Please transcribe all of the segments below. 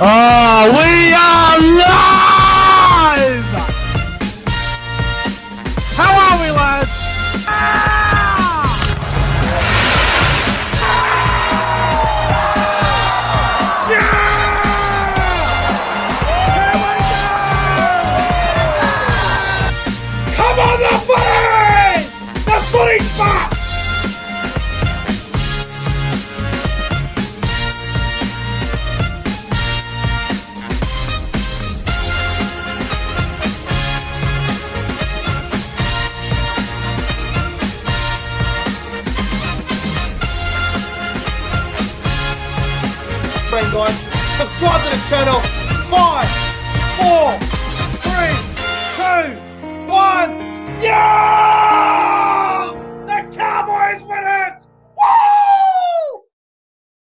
Oh, we are live! How are we, lads? Come on, the footy! The footy's back! Guys, subscribe to the channel. 5, 4, 3, 2, 1. Yeah! The Cowboys win it! Woo!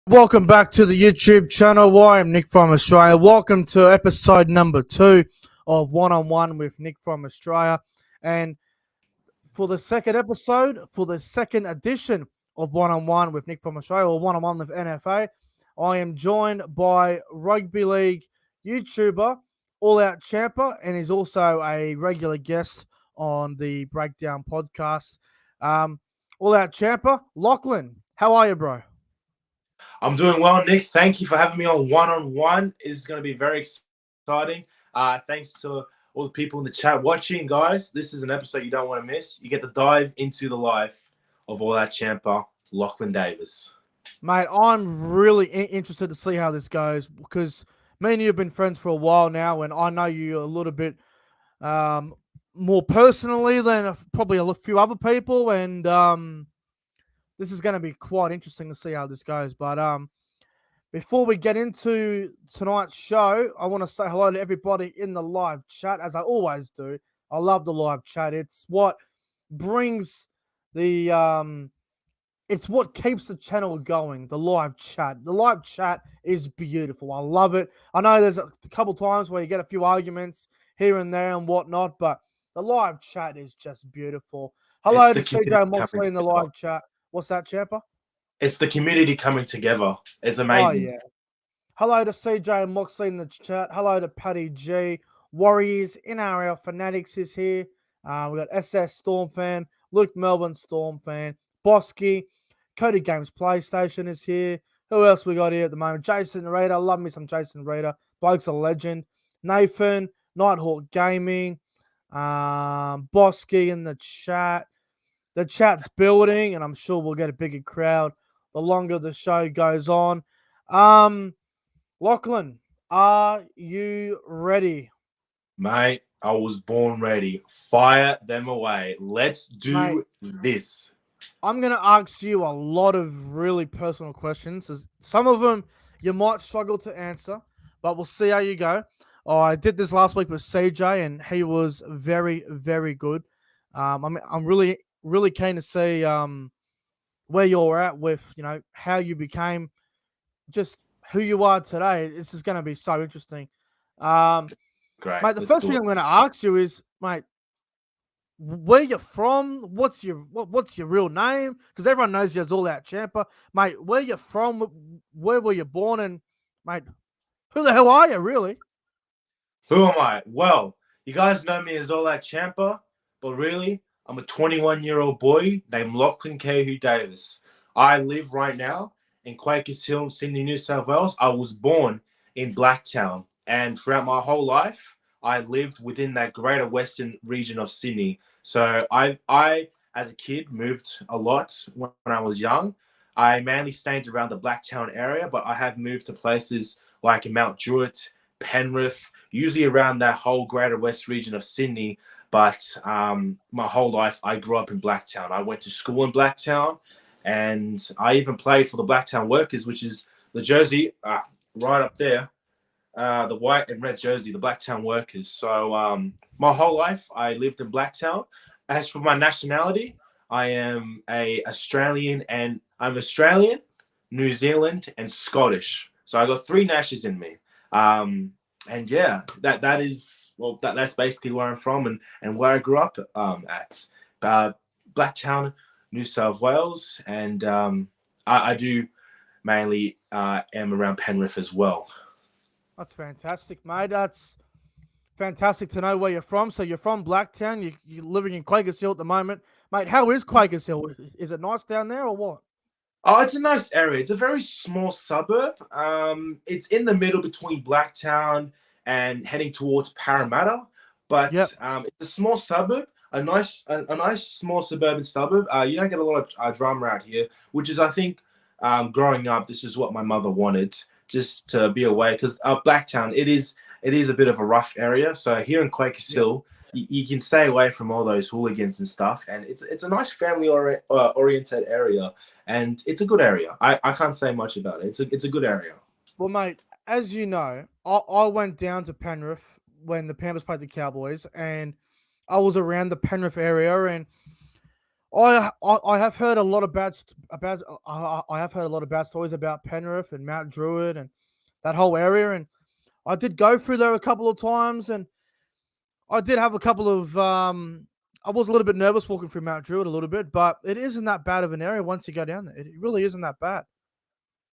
Welcome back to the YouTube channel. I'm Nick from Australia. Welcome to episode number 2 of One on One with Nick from Australia. And for the second episode, for the second edition of One on One with Nick from Australia, or One on One with NFA, I am joined by Rugby League YouTuber, All Out Champa, and is also a regular guest on the Breakdown podcast. All Out Champa, Lachlan, how are you, bro? I'm doing well, Nick. Thank you for having me on One. It's going to be very exciting. Thanks to all the people in the chat watching, guys. This is an episode you don't want to miss. You get to dive into the life of All Out Champa, Lachlan Davis. Mate, I'm really interested to see how this goes because me and you have been friends for a while now, and I know you a little bit more personally than probably a few other people, and this is going to be quite interesting to see how this goes. But before we get into tonight's show, I want to say hello to everybody in the live chat, as I always do. I love the live chat. It's what brings the it's what keeps the channel going, the live chat. The live chat is beautiful. I love it. I know there's a couple times where you get a few arguments here and there and whatnot, but the live chat is just beautiful. Hello to CJ Moxley in the live chat. What's that, Champa? It's the community coming together. It's amazing. Oh, yeah. Hello to CJ Moxley in the chat. Hello to Paddy G. Warriors, NRL Fanatics is here. We got SS Storm fan, Luke Melbourne Storm fan, Bosky. Cody Games PlayStation is here. Who else we got here at the moment? Jason Reader. Love me some Jason Reader. Bloke's a legend. Nathan, Nighthawk Gaming. Bosky in the chat. The chat's building, and I'm sure we'll get a bigger crowd the longer the show goes on. Lachlan, are you ready? Mate, I was born ready. Fire them away. Let's do this. I'm going to ask you a lot of really personal questions. Some of them you might struggle to answer, but we'll see how you go. I did this last week with CJ, and he was very, very good. I'm really, really keen to see where you're at with, how you became just who you are today. This is going to be so interesting. Great. Mate, the first thing I'm going to ask you is, mate, where you're from? What's your real name? Because everyone knows you as All Out Champa. Mate, where you're from? Where were you born? And, mate, who the hell are you, really? Who am I? Well, you guys know me as All Out Champa, but really, I'm a 21-year-old boy named Lachlan Davis. I live right now in Quakers Hill, Sydney, New South Wales. I was born in Blacktown, and throughout my whole life, I lived within that greater western region of Sydney. So I as a kid, moved a lot when I was young. I mainly stayed around the Blacktown area, but I have moved to places like Mount Druitt, Penrith, usually around that whole greater west region of Sydney. But my whole life, I grew up in Blacktown. I went to school in Blacktown, and I even played for the Blacktown Workers, which is the jersey right up there. The white and red jersey, the Blacktown Workers. So my whole life, I lived in Blacktown. As for my nationality, I am Australian, New Zealand, and Scottish. So I got 3 nashes in me. And yeah, that's basically where I'm from and where I grew up at. Blacktown, New South Wales, and I do mainly am around Penrith as well. That's fantastic, mate. That's fantastic to know where you're from. So you're from Blacktown. You're living in Quakers Hill at the moment, mate. How is Quakers Hill? Is it nice down there or what? Oh, it's a nice area. It's a very small suburb. It's in the middle between Blacktown and heading towards Parramatta, but Yep. it's a small suburb, a nice small suburban suburb. You don't get a lot of drama out here, which is, I think, growing up, this is what my mother wanted, just to be away because Blacktown, it is a bit of a rough area. So here in Quakers Yep. Hill, you can stay away from all those hooligans and stuff, and it's a nice family oriented area, and it's a good area. I can't say much about it. It's a good area. Well, mate, as you know, I went down to Penrith when the Panthers played the Cowboys, and I was around the Penrith area, and I have heard a lot of I have heard a lot of bad stories about Penrith and Mount Druitt and that whole area, and I did go through there a couple of times, and I did have a couple of I was a little bit nervous walking through Mount Druitt a little bit, but it isn't that bad of an area once you go down there. It really isn't that bad.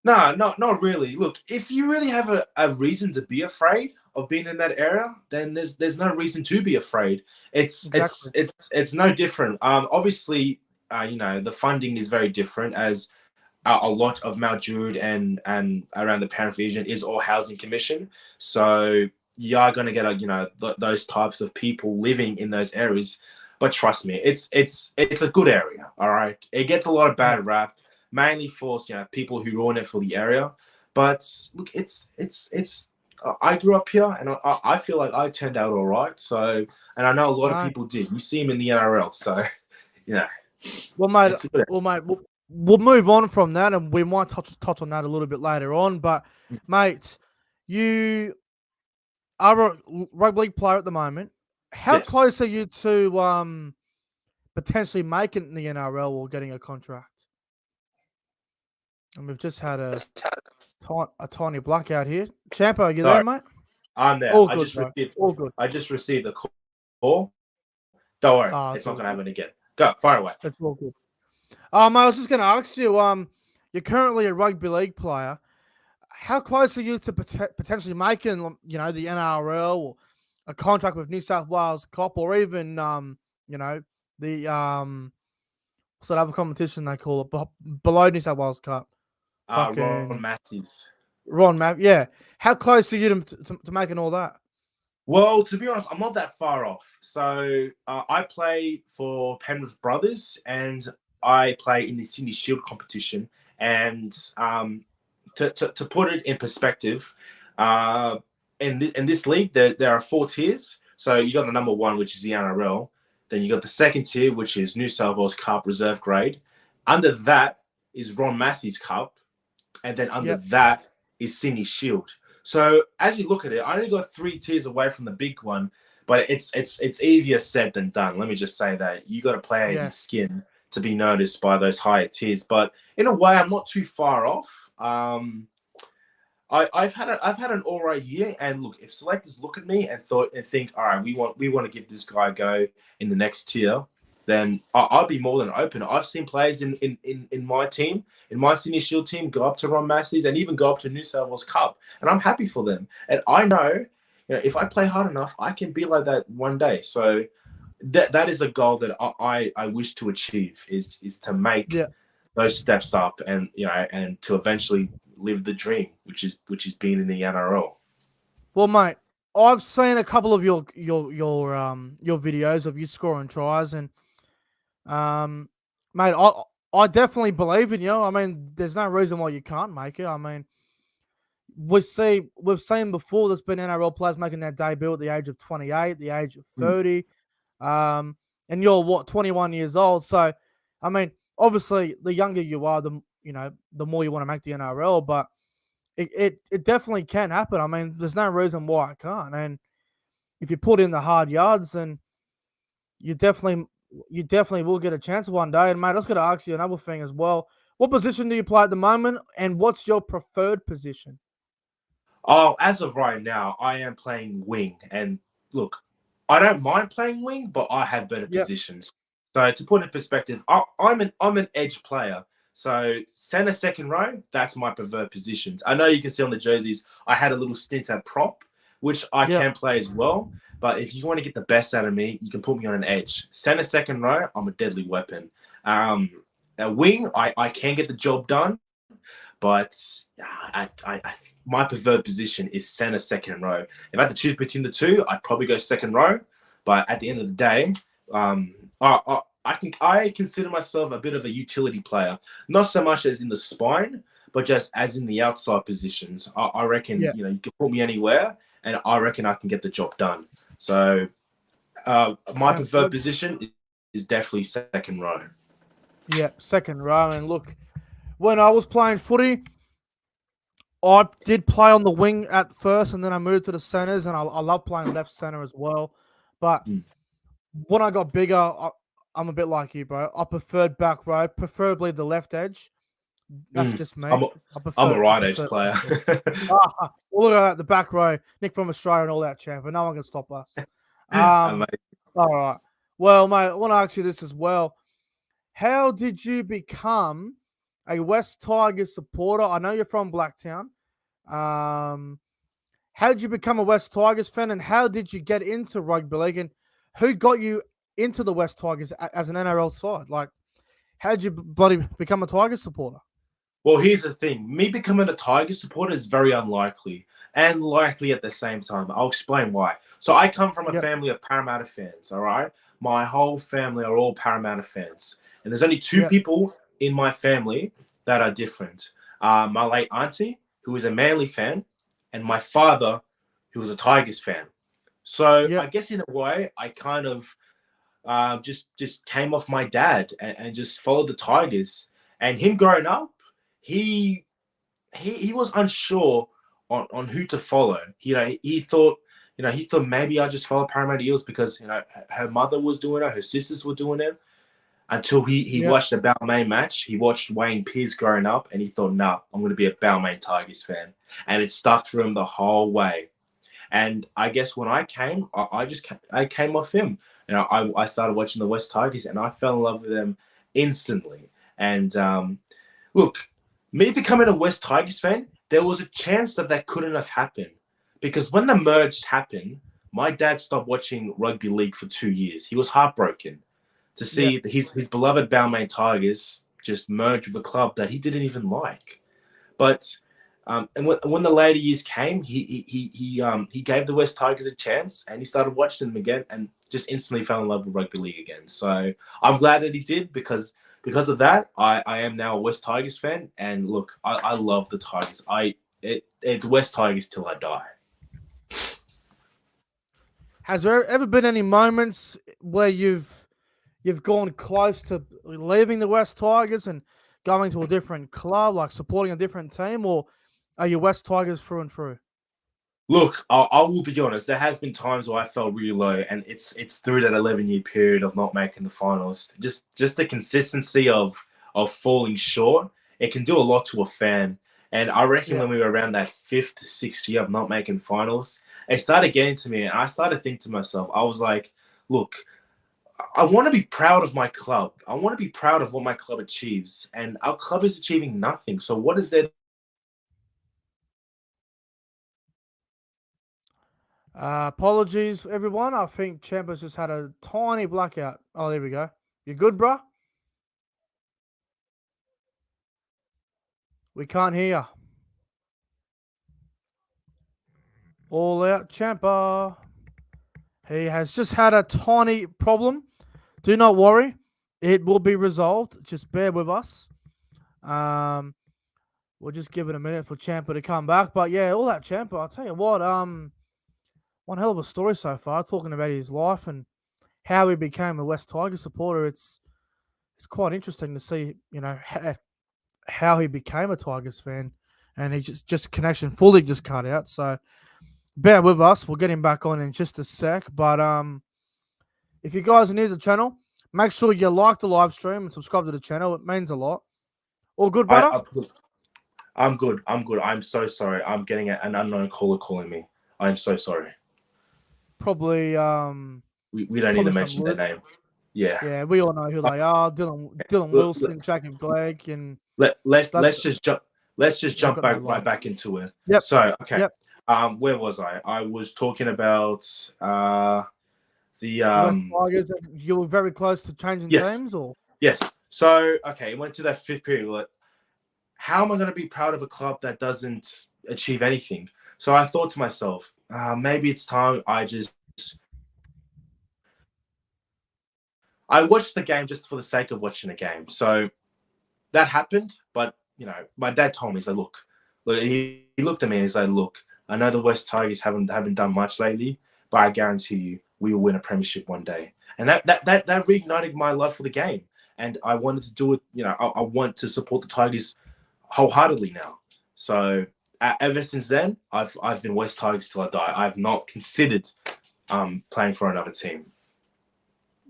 No, not really. Look, if you really have a reason to be afraid of being in that area, then there's no reason to be afraid. It's it's Exactly. it's it's no different. Obviously, the funding is very different as a lot of Mount Druitt and around the Penrith region is all housing commission. So you are going to get those types of people living in those areas. But trust me, it's a good area. All right, it gets a lot of Yeah. bad rap, mainly for people who ruin it for the area. But look, it's. I grew up here, and I feel like I turned out all right. So, and I know a lot of No. people did. You see him in the NRL, so you know Well, mate, it's a good. we'll move on from that, and we might touch on that a little bit later on. But, mate, you are a rugby league player at the moment. How Yes. close are you to potentially making the NRL or getting a contract? And we've just had a tiny blackout here. Champa, are you there, Sorry. mate? I'm there. All I good, just bro. received. All good. I just received a call. Don't worry, Ah, it's it's not all going to good. happen again. Go fire away. It's all good. I was just going to ask you. You're currently a rugby league player. How close are you to potentially making, the NRL or a contract with New South Wales Cop, or even, the what's that other competition they call it below New South Wales Cup? Ron Fucking Matthews. Ron Map. Yeah. How close are you to making all that? Well, to be honest, I'm not that far off. So I play for Penrith Brothers, and I play in the Sydney Shield competition. And to put it in perspective, in this league, there are four tiers. So you got the number one, which is the NRL. Then you got the second tier, which is New South Wales Cup Reserve Grade. Under that is Ron Massey's Cup, and then under Yep. that is Sydney Shield. So as you look at it, I only got three tiers away from the big one, but it's easier said than done. Let me just say that you got to play Yeah. your skin to be noticed by those higher tiers. But in a way, I'm not too far off. I've had an all right year, and look, if selectors look at me and think, all right, we want to give this guy a go in the next tier, then I'll be more than open. I've seen players in my team, in my Sydney Shield team, go up to Ron Massey's and even go up to New South Wales Cup, and I'm happy for them. And I know, if I play hard enough, I can be like that one day. So that is a goal that I wish to achieve is to make Yeah. those steps up, and and to eventually live the dream, which is being in the NRL. Well, mate, I've seen a couple of your videos of you scoring tries, and mate, I definitely believe in you. I mean, there's no reason why you can't make it. I mean, we've seen before there's been NRL players making their debut at the age of 28, the age of Mm. 30, and you're what 21 years old. So, I mean, obviously, the younger you are, the more you want to make the NRL, but it definitely can happen. I mean, there's no reason why it can't. And if you put in the hard yards, then you definitely will get a chance one day. And mate, I was going to ask you another thing as well. What position do you play at the moment, and what's your preferred position? Oh, as of right now, I am playing wing, and look, I don't mind playing wing, but I have better Yep. positions. So to put it in perspective, I'm an edge player. So center, second row, that's my preferred positions. I know you can see on the jerseys, I had a little stint at prop, which I can play as well. But if you want to get the best out of me, you can put me on an edge. Center, second row, I'm a deadly weapon. A wing, I can get the job done, but my preferred position is center, second row. If I had to choose between the two, I'd probably go second row. But at the end of the day, I consider myself a bit of a utility player, not so much as in the spine, but just as in the outside positions. I reckon you can put me anywhere, and I reckon I can get the job done. So my preferred position is definitely second row. Yeah, second row. And look, when I was playing footy, I did play on the wing at first, and then I moved to the centers, and I love playing left center as well. But when I got bigger, I'm a bit like you, bro. I preferred back row, preferably the left edge. That's just me. I'm a right edge player. Look at that, the back row. Nick from Australia and all that, Champa. No one can stop us. All right. Well, mate, I want to ask you this as well. How did you become a West Tigers supporter? I know you're from Blacktown. How did you become a West Tigers fan, and how did you get into rugby league, and who got you into the West Tigers as an NRL side? Like, how did you bloody become a Tigers supporter? Well, here's the thing. Me becoming a Tigers supporter is very unlikely and likely at the same time. I'll explain why. So I come from a family of Parramatta fans, all right? My whole family are all Parramatta fans. And there's only two people in my family that are different. My late auntie, who is a Manly fan, and my father, who was a Tigers fan. So I guess in a way, I kind of just came off my dad and just followed the Tigers. And him growing up, he was unsure on who to follow. He thought maybe I just follow Parramatta Eels because her mother was doing it, her sisters were doing it. Until he watched a Balmain match, he watched Wayne Pearce growing up, and he thought, "Nah, I'm going to be a Balmain Tigers fan," and it stuck for him the whole way. And I guess when I came, I came off him. I started watching the West Tigers, and I fell in love with them instantly. And look, me becoming a West Tigers fan, there was a chance that couldn't have happened. Because when the merge happened, my dad stopped watching Rugby League for 2 years. He was heartbroken to see his beloved Balmain Tigers just merge with a club that he didn't even like. But and when the later years came, he gave the West Tigers a chance, and he started watching them again, and just instantly fell in love with Rugby League again. So I'm glad that he did, because of that, I am now a West Tigers fan. And look, I love the Tigers. It's West Tigers till I die. Has there ever been any moments where you've gone close to leaving the West Tigers and going to a different club, like supporting a different team, or are you West Tigers through and through? Look, I will be honest. There has been times where I felt really low, and it's through that 11-year period of not making the finals. Just the consistency of falling short, it can do a lot to a fan. And I reckon when we were around that 5th to 6th year of not making finals, it started getting to me, and I started thinking to myself, I was like, look, I want to be proud of my club. I want to be proud of what my club achieves, and our club is achieving nothing. So what is there? Apologies, everyone. I think Champa's just had a tiny blackout. Oh, there we go. You good, bruh? We can't hear you. All out, Champa. He has just had a tiny problem. Do not worry. It will be resolved. Just bear with us. We'll just give it a minute for Champa to come back. But yeah, all that Champa, I'll tell you what, one hell of a story so far, talking about his life and how he became a West Tigers supporter. It's quite interesting to see, how he became a Tigers fan, and he just connection fully just cut out. So bear with us. We'll get him back on in just a sec. But if you guys are new to the channel, make sure you like the live stream and subscribe to the channel. It means a lot. All good, brother? I'm good. I'm so sorry. I'm getting an unknown caller calling me. I'm so sorry. Probably we don't need to mention their name. Yeah. Yeah, we all know who they are. Dylan Wilson, Jacob Glegg, and Let's just jump. Let's just I've jump got no back line. right back into it. Yep. So, okay. Yep. Where was I? I was talking about the The West Tigers. You were very close to changing yes, teams, or yes. So, okay, it went to that fifth period. Like, how am I going to be proud of a club that doesn't achieve anything? So I thought to myself, maybe it's time I watched the game just for the sake of watching the game. So that happened, but my dad told me, he's like, look, he looked at me and he's like, look, I know the West Tigers haven't done much lately, but I guarantee you we will win a premiership one day. And that reignited my love for the game. And I wanted to do it, I want to support the Tigers wholeheartedly now. So ever since then, I've been West Tigers till I die. I've not considered playing for another team.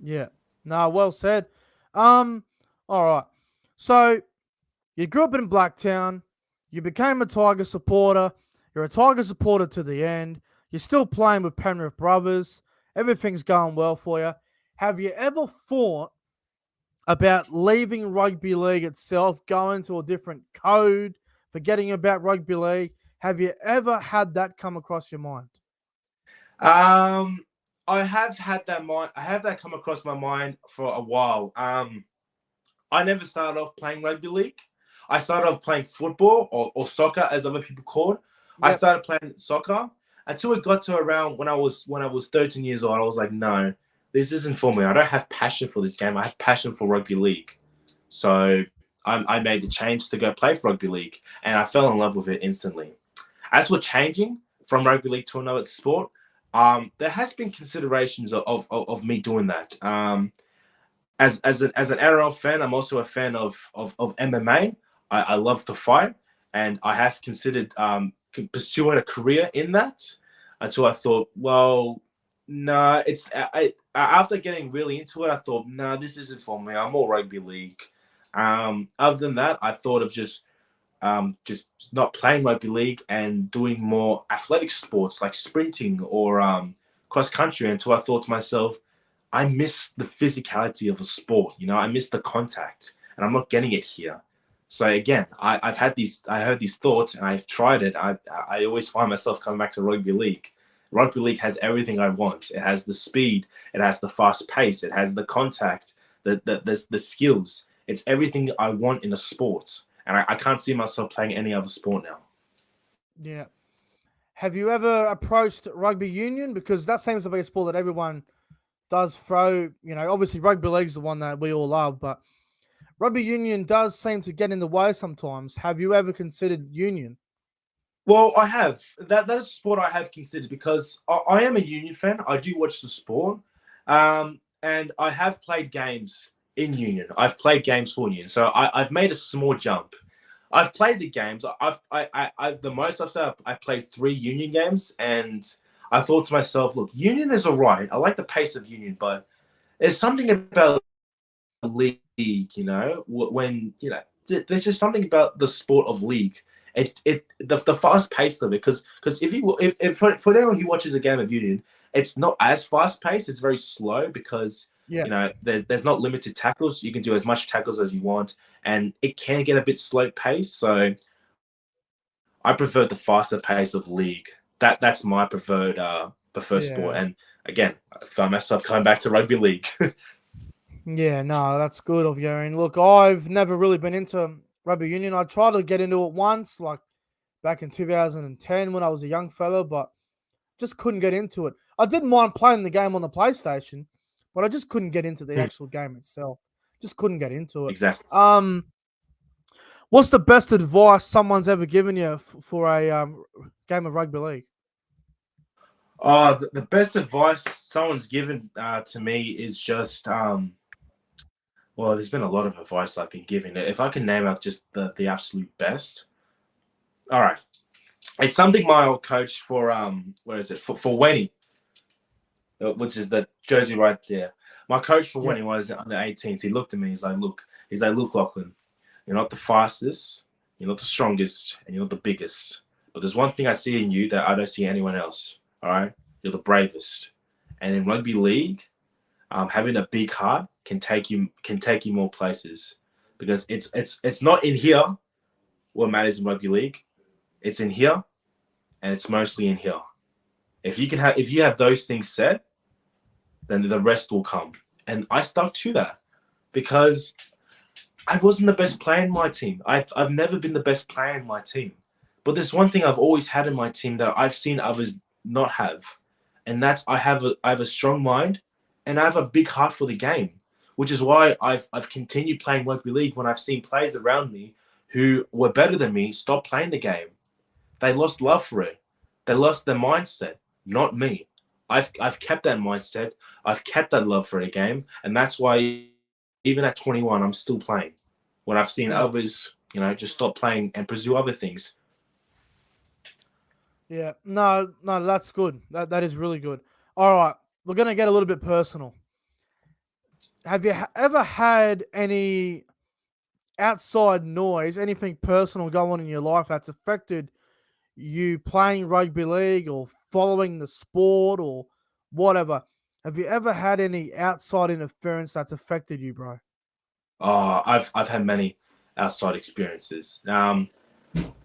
yeah. No, well said. All right. So you grew up in Blacktown. You became a Tiger supporter. You're a Tiger supporter to the end. You're still playing with Penrith brothers. Everything's going well for you. Have you ever thought about leaving rugby league itself, going to a different code, forgetting about rugby league? Have you ever had that come across your mind? I have had that mind. I have that come across my mind for a while. I never started off playing rugby league. I started off playing football or soccer, as other people call it. I Yep. started playing soccer until it got to around when I was 13 years old. I was like, no, this isn't for me. I don't have passion for this game. I have passion for rugby league. So I made the change to go play for rugby league, and I fell in love with it instantly. As for changing from rugby league to another sport, there has been considerations of me doing that. As an NRL fan, I'm also a fan of MMA. I love to fight, and I have considered pursuing a career in that until I thought, well, no, it's after getting really into it, I thought, no, this isn't for me. I'm more rugby league. Other than that, I thought of just not playing rugby league and doing more athletic sports like sprinting or cross country until I thought to myself, I miss the physicality of a sport. I miss the contact, and I'm not getting it here. So again, I heard these thoughts, and I've tried it. I always find myself coming back to rugby league. Rugby league has everything I want. It has the speed, it has the fast pace, it has the contact, the skills. It's everything I want in a sport, and I can't see myself playing any other sport now. Yeah. Have you ever approached Rugby Union? Because that seems to be a sport that everyone does throw. Obviously Rugby League's the one that we all love, but Rugby Union does seem to get in the way sometimes. Have you ever considered Union? Well, I have. That is a sport I have considered because I am a Union fan. I do watch the sport, and I have played games in Union. I've played games for Union, so I've made a small jump. I've played the games. The most I've said I played 3 Union games, and I thought to myself, look, Union is alright. I like the pace of Union, but there's something about league, when there's just something about the sport of league. The fast pace of it, because if for anyone who watches a game of Union, it's not as fast paced. It's very slow because there's not limited tackles. You can do as much tackles as you want, and it can get a bit slow paced. So I prefer the faster pace of league. That's my preferred sport. And again, I found myself coming back to rugby league. Yeah, no, that's good of you. And look, I've never really been into Rugby Union. I tried to get into it once, like back in 2010 when I was a young fellow, but just couldn't get into it. I didn't mind playing the game on the PlayStation, but I just couldn't get into the actual game itself. Just couldn't get into it. Exactly. What's the best advice someone's ever given you for a game of rugby league? The best advice someone's given to me is just well, there's been a lot of advice I've been given. If I can name out just the absolute best. All right. It's something my old coach for where is it? For Wenny, which is the jersey right there. My coach for Wenny was under 18s. He looked at me, he's like, look, Lachlan, you're not the fastest, you're not the strongest, and you're not the biggest. But there's one thing I see in you that I don't see anyone else. All right? You're the bravest. And in rugby league, having a big heart can take you more places. because it's not in here what matters in rugby league. It's in here, and it's mostly in here. If you have those things set, then the rest will come. And I stuck to that because I wasn't the best player in my team. I've never been the best player in my team. But there's one thing I've always had in my team that I've seen others not have. And that's I have a strong mind and I have a big heart for the game, which is why I've continued playing rugby league when I've seen players around me who were better than me stop playing the game. They lost love for it. They lost their mindset, not me. I've kept that mindset. I've kept that love for the game, and that's why even at 21, I'm still playing. When I've seen others, just stop playing and pursue other things. Yeah, no, that's good. That is really good. All right, we're gonna get a little bit personal. Have you ever had any outside noise, anything personal going on in your life that's affected you playing rugby league or following the sport or whatever? Have you ever had any outside interference that's affected you, bro? I've had many outside experiences.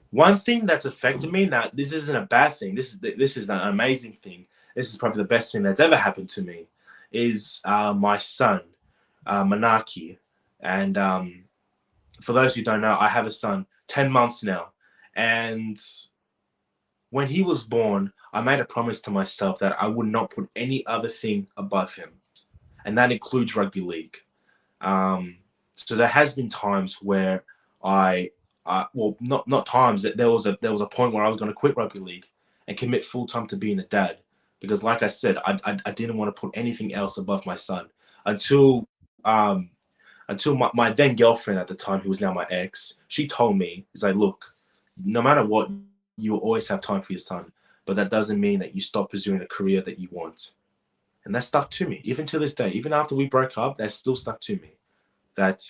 One thing that's affected me. Now, this isn't a bad thing. This is an amazing thing. This is probably the best thing that's ever happened to me. Is my son, Manaki, and for those who don't know, I have a son, 10 months now, and when he was born, I made a promise to myself that I would not put any other thing above him, and that includes rugby league. So there has been times where not times. That there was a point where I was going to quit rugby league and commit full time to being a dad, because, like I said, I didn't want to put anything else above my son until my then girlfriend at the time, who was now my ex. She told me, "Is like, look, no matter what, you will always have time for your son, but that doesn't mean that you stop pursuing a career that you want." And that stuck to me, even to this day. Even after we broke up, that still stuck to me. That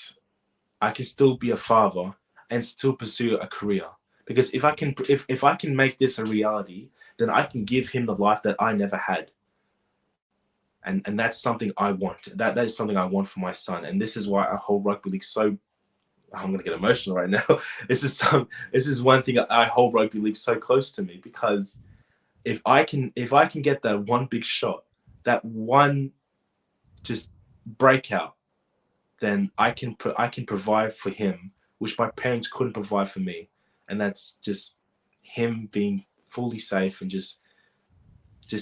I can still be a father and still pursue a career. Because if I can make this a reality, then I can give him the life that I never had. And that's something I want. That is something I want for my son. And this is why I hold rugby league so. I'm gonna get emotional right now. This is one thing I hold rugby league so close to me, because if I can get that one big shot, that one just breakout, then I can provide for him, which my parents couldn't provide for me, and that's just him being fully safe and just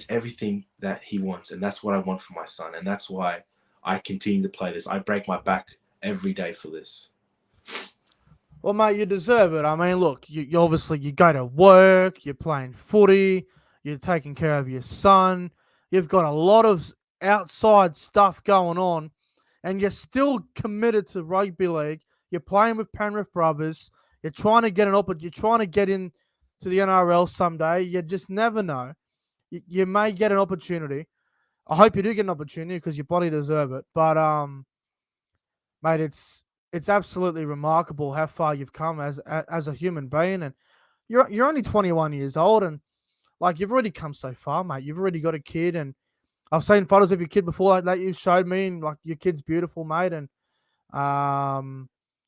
everything that he wants, and that's what I want for my son, and that's why I continue to play this. I break my back every day for this. Well, mate, you deserve it. I mean, look, you obviously you go to work, you're playing footy, you're taking care of your son, you've got a lot of outside stuff going on, and you're still committed to rugby league. You're playing with Penrith brothers. You're trying to get you're trying to get in to the NRL someday. You just never know. You may get an opportunity. I hope you do get an opportunity because your body deserve it. But mate, it's absolutely remarkable how far you've come as a human being, and you're only 21 years old, and like you've already come so far, mate. You've already got a kid, and I've seen photos of your kid before like that you showed me, and like your kid's beautiful, mate, and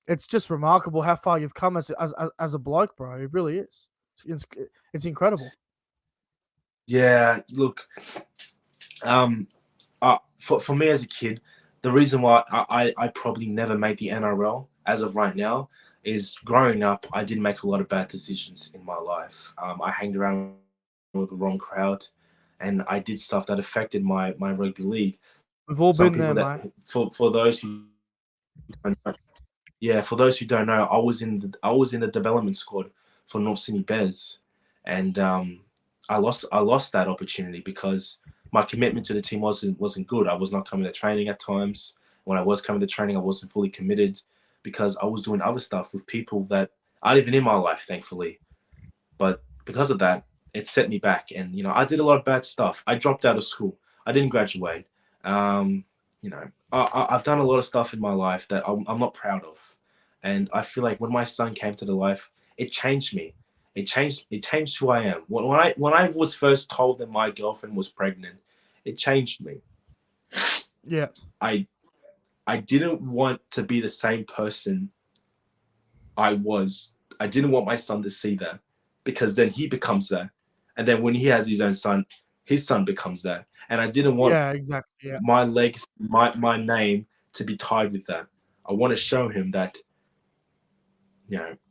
it's just remarkable how far you've come as a bloke, bro. It really is. It's incredible. Yeah, look, for me as a kid, the reason why I probably never made the NRL as of right now is growing up, I did make a lot of bad decisions in my life. I hanged around with the wrong crowd, and I did stuff that affected my rugby league. We've all been there, mate. For those who don't know, yeah, for those who don't know, I was in the development squad for North Sydney Bears, and I lost that opportunity because my commitment to the team wasn't good. I was not coming to training at times. When I was coming to training, I wasn't fully committed because I was doing other stuff with people that aren't even in my life, thankfully. But because of that, it set me back. And, I did a lot of bad stuff. I dropped out of school. I didn't graduate. I've done a lot of stuff in my life that I'm not proud of. And I feel like when my son came to the life, it changed me. It changed who I am. When I was first told that my girlfriend was pregnant, it changed me. Yeah. I didn't want to be the same person I didn't want my son to see that, because then he becomes that. And then when he has his own son, his son becomes that. And I didn't want Yeah, exactly. Yeah, my legacy, my name to be tied with that. I want to show him that,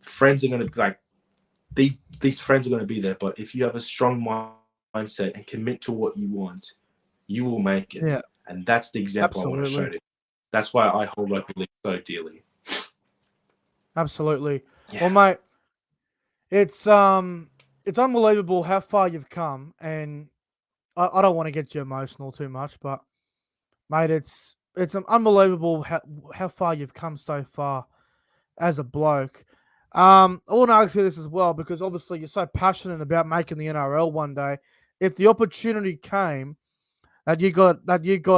friends are going to be like, these friends are going to be there. But if you have a strong mindset and commit to what you want, you will make it. yeah, And that's the example I want to show absolutely, you. That's why I hold rugby league so dearly. absolutely. Well, Yeah. mate, it's unbelievable how far you've come, and I don't want to get you emotional too much, but mate, it's unbelievable how far you've come so far as a bloke. I want to ask you this as well because obviously you're so passionate about making the NRL one day. If the opportunity came that you got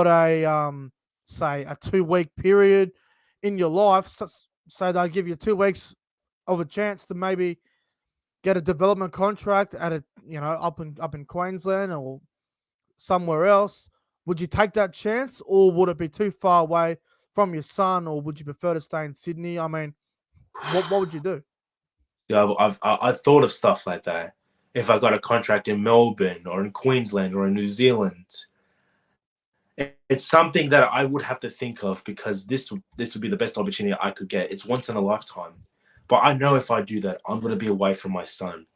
a say a 2 week period in your life, so they'll give you 2 weeks of a chance to maybe get a development contract at a up in Queensland or somewhere else, would you take that chance, or would it be too far away from your son, or would you prefer to stay in Sydney? I mean, what would you do? Yeah, I've thought of stuff like that. If I got a contract in Melbourne or in Queensland or in New Zealand, it's something that I would have to think of, because this would be the best opportunity I could get. It's once in a lifetime. But I know if I do that, I'm going to be away from my son,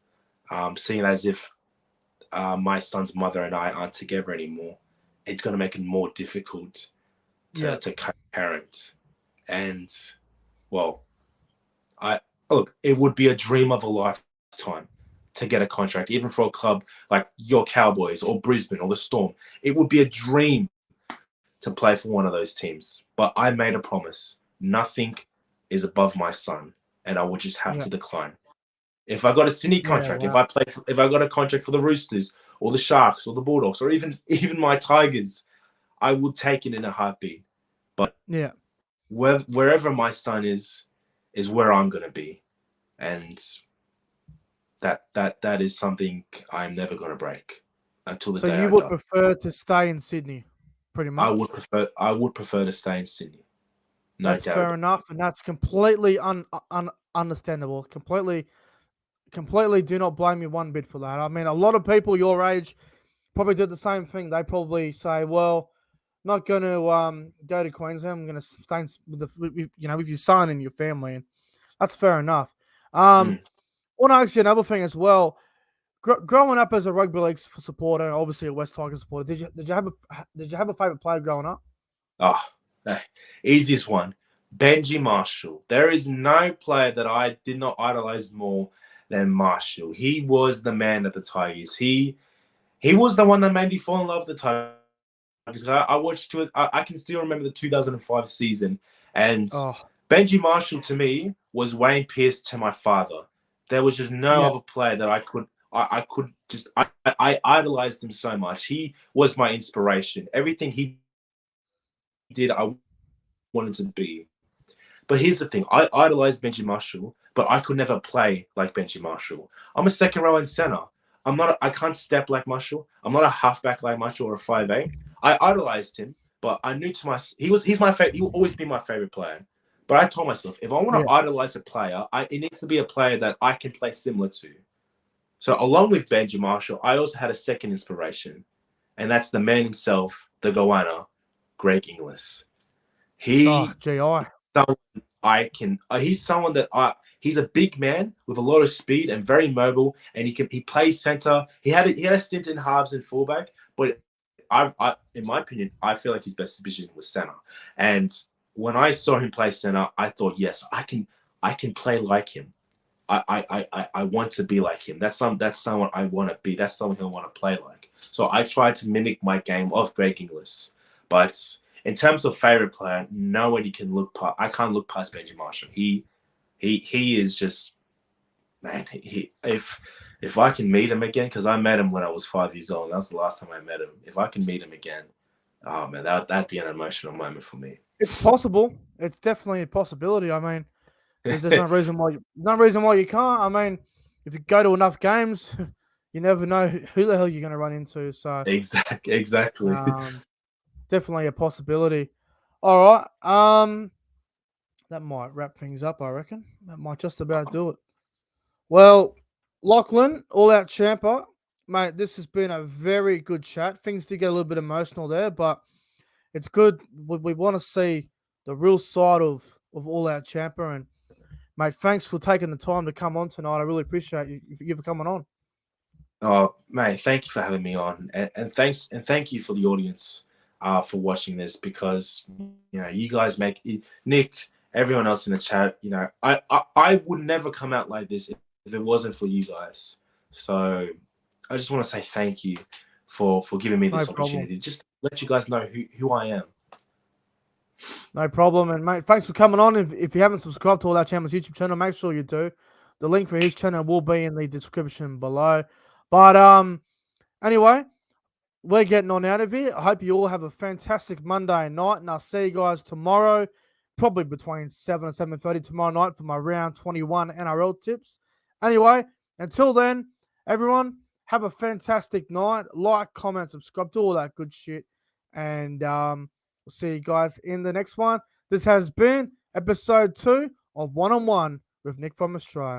seeing as if my son's mother and I aren't together anymore. It's going to make it more difficult Yeah. to co-parent. And, well, I look, it would be a dream of a lifetime to get a contract, even for a club like your Cowboys or Brisbane or the Storm. It would be a dream to play for one of those teams. But I made a promise. Nothing is above my son, and I would just have Yeah. to decline. If I got a Sydney Yeah. contract, Wow. if I got a contract for the Roosters or the Sharks or the Bulldogs or even my Tigers, I would take it in a heartbeat. But Yeah. wherever my son is where I'm going to be, and that is something I'm never going to break until the So day you I would die. prefer to stay in Sydney, pretty much. I would prefer to stay in Sydney, no That's doubt about fair enough, and that's completely understandable. Completely do not blame me one bit for that. I mean, a lot of people your age probably did the same thing. They probably say, "Well, not going to go to Queensland. I'm going to stay with your son and your family," and that's fair enough. it. I want to ask you another thing as well. Growing up as a rugby league supporter, obviously a West Tigers supporter, did you have a favorite player growing up? Oh, easiest one. Benji Marshall. There is no player that I did not idolize more than Marshall. He was the man at the Tigers. He was the one that made me fall in love with the Tigers. I watched it. I can still remember the 2005 season. And Oh, Benji Marshall to me was Wayne Pearce to my father. There was just no yeah, other player that I idolized him so much. He was my inspiration. Everything he did, I wanted to be. But here's the thing: I idolized Benji Marshall, but I could never play like Benji Marshall. I'm a second row and center. I can't step like Marshall. I'm not a halfback like Marshall or a 5'8". I idolized him, but I knew to myself he's my favorite. He will always be my favorite player. But I told myself, if I want yeah. to idolize a player, it needs to be a player that I can play similar to. So along with Benji Marshall, I also had a second inspiration, and that's the man himself, the goanna, Greg Inglis. Oh, He GI. someone he's someone that he's a big man with a lot of speed and very mobile, and he plays center. He had a stint in halves and fullback, but in my opinion, I feel like his best position was center. And when I saw him play center, I thought, yes, I can play like him. I want to be like him. That's someone I want to be. That's someone who I want to play like. So I tried to mimic my game of Greg Inglis. But in terms of favorite player, nobody can look past. I can't look past Benji Marshall. He is just, man. If I can meet him again, because I met him when I was 5 years old. That was the last time I met him. If I can meet him again, oh man, that'd be an emotional moment for me. It's possible. It's definitely a possibility. I mean, there's no reason why you can't. I mean, if you go to enough games, you never know who the hell you're going to run into. So, Exactly. definitely a possibility. All right. That might wrap things up, I reckon. That might just about do it. Well, Lachlan, all out Champa, mate, this has been a very good chat. Things did get a little bit emotional there, but it's good. We want to see the real side of all out Champa. And, mate, thanks for taking the time to come on tonight. I really appreciate you for coming on. Oh, mate, thank you for having me on, and thank you for the audience for watching this, because you guys make Nick, everyone else in the chat. I would never come out like this if it wasn't for you guys. So I just want to say thank you for giving me this opportunity. Just to let you guys know who I am. No problem. And, mate, thanks for coming on. If you haven't subscribed to All Out Champa's YouTube channel, make sure you do. The link for his channel will be in the description below. But anyway, we're getting on out of here. I hope you all have a fantastic Monday night, and I'll see you guys tomorrow, probably between 7 and 7:30 tomorrow night for my round 21 NRL tips. Anyway, until then, everyone, have a fantastic night. Like, comment, subscribe, do all that good shit. And we'll see you guys in the next one. This has been episode 2 of One on One with Nick from Australia.